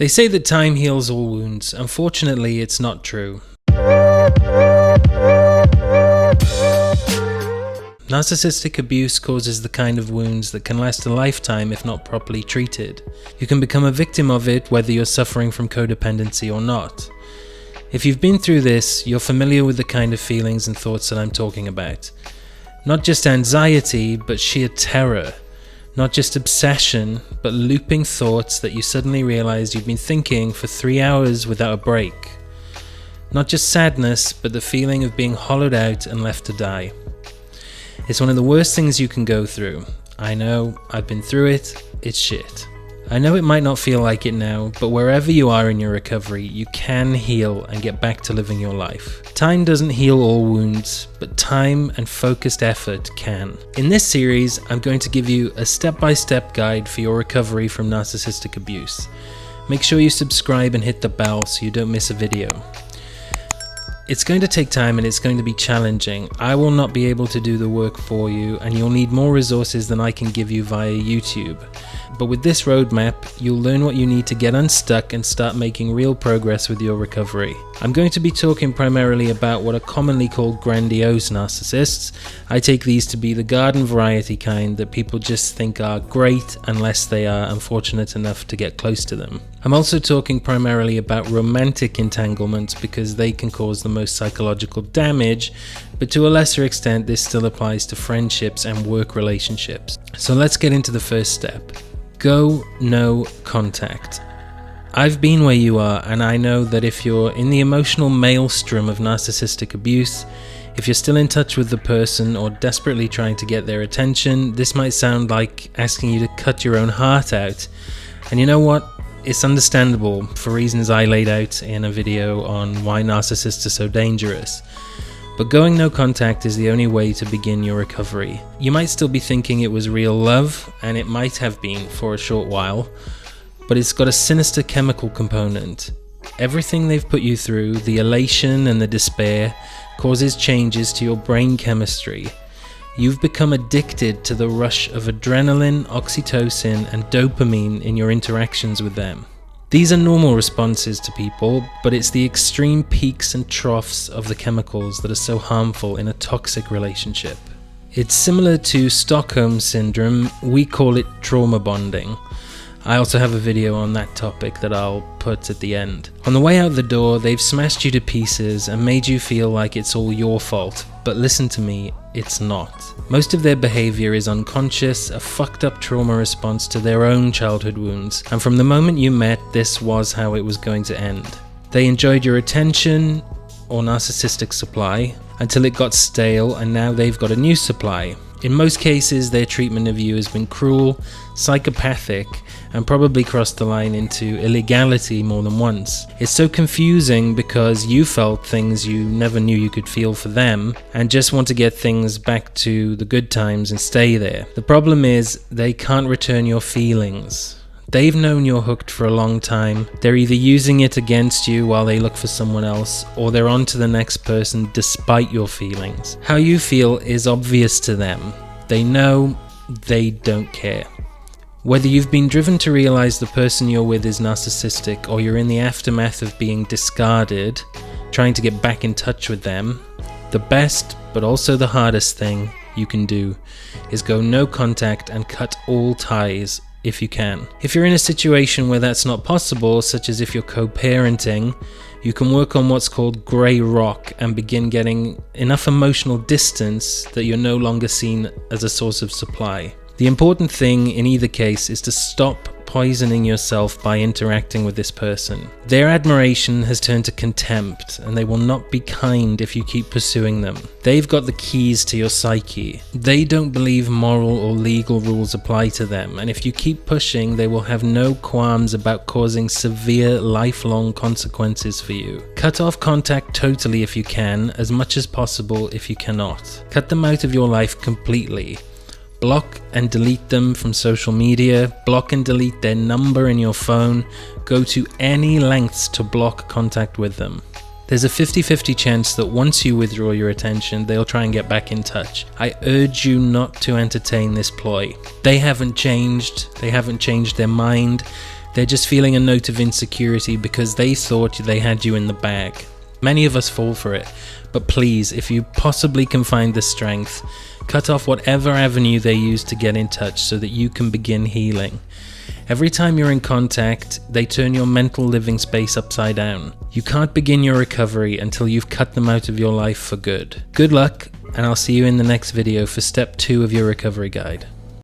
They say that time heals all wounds. Unfortunately, it's not true. Narcissistic abuse causes the kind of wounds that can last a lifetime if not properly treated. You can become a victim of it whether you're suffering from codependency or not. If you've been through this, you're familiar with the kind of feelings and thoughts that I'm talking about. Not just anxiety, but sheer terror. Not just obsession, but looping thoughts that you suddenly realize you've been thinking for 3 hours without a break. Not just sadness, but the feeling of being hollowed out and left to die. It's one of the worst things you can go through. I know, I've been through it, it's shit. I know it might not feel like it now, but wherever you are in your recovery, you can heal and get back to living your life. Time doesn't heal all wounds, but time and focused effort can. In this series, I'm going to give you a step-by-step guide for your recovery from narcissistic abuse. Make sure you subscribe and hit the bell so you don't miss a video. It's going to take time and it's going to be challenging. I will not be able to do the work for you, and you'll need more resources than I can give you via YouTube. But with this roadmap, you'll learn what you need to get unstuck and start making real progress with your recovery. I'm going to be talking primarily about what are commonly called grandiose narcissists. I take these to be the garden variety kind that people just think are great unless they are unfortunate enough to get close to them. I'm also talking primarily about romantic entanglements because they can cause the most psychological damage, but to a lesser extent this still applies to friendships and work relationships. So let's get into the first step. Go no contact. I've been where you are, and I know that if you're in the emotional maelstrom of narcissistic abuse, if you're still in touch with the person or desperately trying to get their attention, this might sound like asking you to cut your own heart out. And you know what? It's understandable for reasons I laid out in a video on why narcissists are so dangerous. But going no contact is the only way to begin your recovery. You might still be thinking it was real love, and it might have been for a short while, but it's got a sinister chemical component. Everything they've put you through, the elation and the despair, causes changes to your brain chemistry. You've become addicted to the rush of adrenaline, oxytocin, and dopamine in your interactions with them. These are normal responses to people, but it's the extreme peaks and troughs of the chemicals that are so harmful in a toxic relationship. It's similar to Stockholm Syndrome. We call it trauma bonding. I also have a video on that topic that I'll put at the end. On the way out the door, they've smashed you to pieces and made you feel like it's all your fault. But listen to me, it's not. Most of their behaviour is unconscious, a fucked up trauma response to their own childhood wounds, and from the moment you met, this was how it was going to end. They enjoyed your attention, or narcissistic supply, until it got stale, and now they've got a new supply. In most cases, their treatment of you has been cruel, psychopathic, and probably crossed the line into illegality more than once. It's so confusing because you felt things you never knew you could feel for them, and just want to get things back to the good times and stay there. The problem is, they can't return your feelings. They've known you're hooked for a long time. They're either using it against you while they look for someone else, or they're on to the next person despite your feelings. How you feel is obvious to them. They know, they don't care. Whether you've been driven to realize the person you're with is narcissistic, or you're in the aftermath of being discarded, trying to get back in touch with them, the best, but also the hardest thing you can do is go no contact and cut all ties if you can. If you're in a situation where that's not possible, such as if you're co-parenting, you can work on what's called grey rock and begin getting enough emotional distance that you're no longer seen as a source of supply. The important thing in either case is to stop poisoning yourself by interacting with this person. Their admiration has turned to contempt, and they will not be kind if you keep pursuing them. They've got the keys to your psyche. They don't believe moral or legal rules apply to them, and if you keep pushing, they will have no qualms about causing severe lifelong consequences for you. Cut off contact totally if you can, as much as possible if you cannot. Cut them out of your life completely. Block and delete them from social media, block and delete their number in your phone, go to any lengths to block contact with them. There's a 50-50 chance that once you withdraw your attention, they'll try and get back in touch. I urge you not to entertain this ploy. They haven't changed their mind, They're just feeling a note of insecurity because they thought they had you in the bag. Many of us fall for it, but please, if you possibly can find the strength, cut off whatever avenue they use to get in touch so that you can begin healing. Every time you're in contact, they turn your mental living space upside down. You can't begin your recovery until you've cut them out of your life for good. Good luck, and I'll see you in the next video for step 2 of your recovery guide.